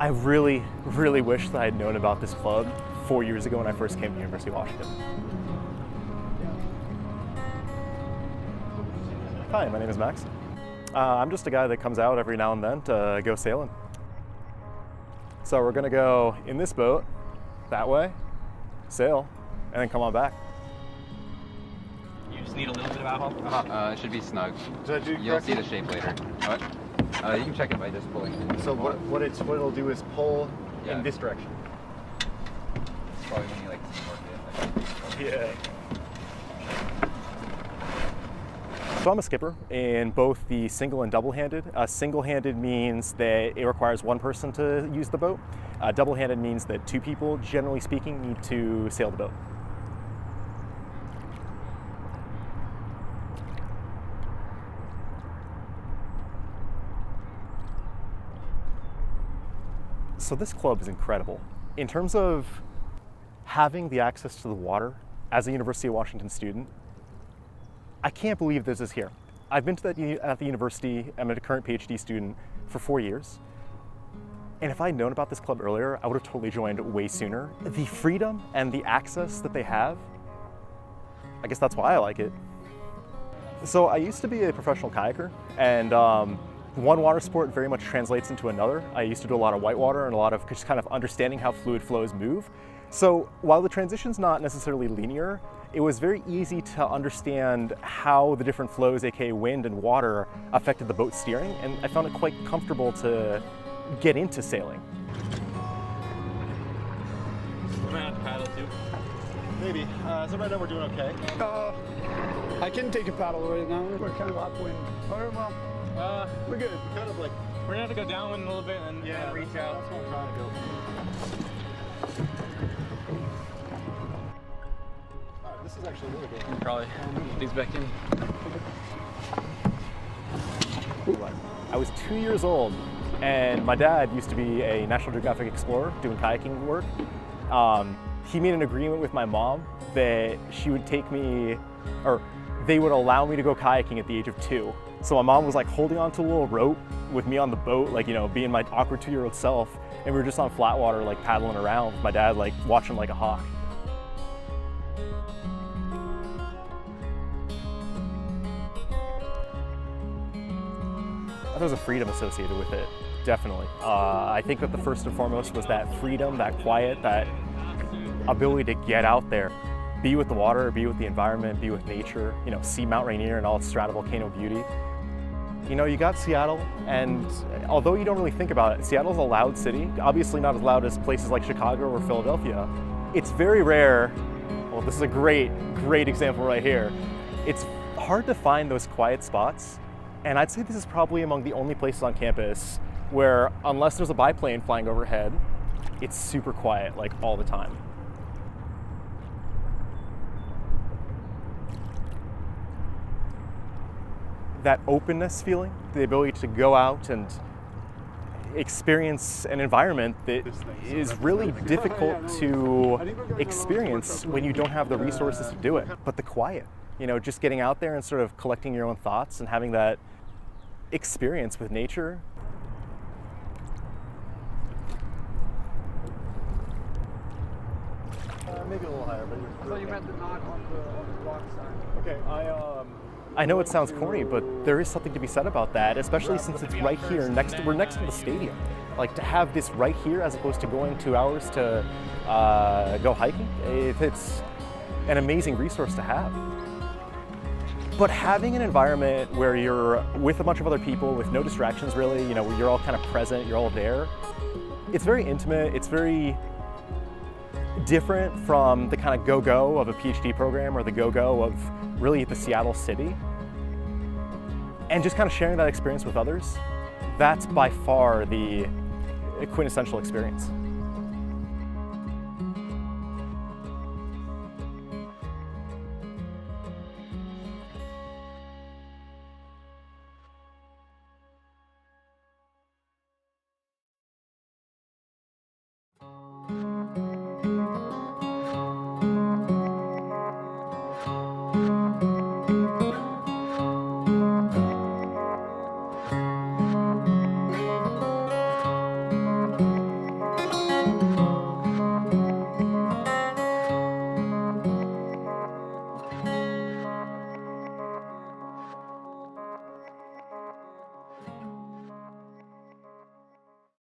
I really, really wish that I had known about this club 4 years ago when I first came to University of Washington. Hi, my name is Max. I'm just a guy that comes out every now and then to go sailing. So we're gonna go in this boat, that way, sail, and then come on back. You just need a little bit of alcohol? It should be snug. Did I do You'll see correctly? the shape later. What? You can check it by just pulling. So what it'll do is pull Yeah. in this direction. It's probably when you like work it. Yeah. So I'm a skipper in both the single and double-handed. Single-handed means that it requires one person to use the boat. Double-handed means that two people, generally speaking, need to sail the boat. So this club is incredible. In terms of having the access to the water as a University of Washington student, I can't believe this is here. I've been to at the university, I'm a current PhD student for 4 years. And if I had known about this club earlier, I would have totally joined way sooner. The freedom and the access that they have, I guess that's why I like it. So I used to be a professional kayaker, and one water sport very much translates into another. I used to do a lot of whitewater and a lot of just kind of understanding how fluid flows move. So while the transition's not necessarily linear, it was very easy to understand how the different flows, aka wind and water, affected the boat steering, and I found it quite comfortable to get into sailing. You might have to paddle too. Maybe. So right now we're doing okay. I can take a paddle right now. We're kind of upwind. All right, well, we're good. Kind of like, We're gonna have to go downwind a little bit and reach out. That's what I'm trying to do. Alright, this is actually really good. Probably put these back in. I was 2 years old, and my dad used to be a National Geographic explorer doing kayaking work. He made an agreement with my mom that she would take me, or they would allow me to go kayaking at the age of 2. So my mom was like holding onto a little rope with me on the boat, like, you know, being my awkward 2-year-old self, and we were just on flat water, like paddling around with my dad, like watching like a hawk. There's a freedom associated with it, definitely. I think that the first and foremost was that freedom, that quiet, that ability to get out there, be with the water, be with the environment, be with nature, you know, see Mount Rainier and all its stratovolcano beauty. You know, you got Seattle, and although you don't really think about it, Seattle's a loud city, obviously not as loud as places like Chicago or Philadelphia. It's very rare, well, this is a great example right here. It's hard to find those quiet spots. And I'd say this is probably among the only places on campus where, unless there's a biplane flying overhead, it's super quiet, like all the time. That openness feeling, the ability to go out and experience an environment that is really difficult to experience when you don't have the resources to do it. But the quiet, you know, just getting out there and sort of collecting your own thoughts and having that experience with nature. Maybe a little higher, but I thought you meant the knot on the rock side. okay. I know it sounds corny, but there is something to be said about that, especially since it's right here we're next to the stadium. Like, to have this right here as opposed to going 2 hours to go hiking, it's an amazing resource to have. But having an environment where you're with a bunch of other people with no distractions really, you know, where you're all kind of present, you're all there, it's very intimate, it's very different from the kind of go-go of a PhD program or the go-go of really the Seattle city. And just kind of sharing that experience with others, that's by far the quintessential experience.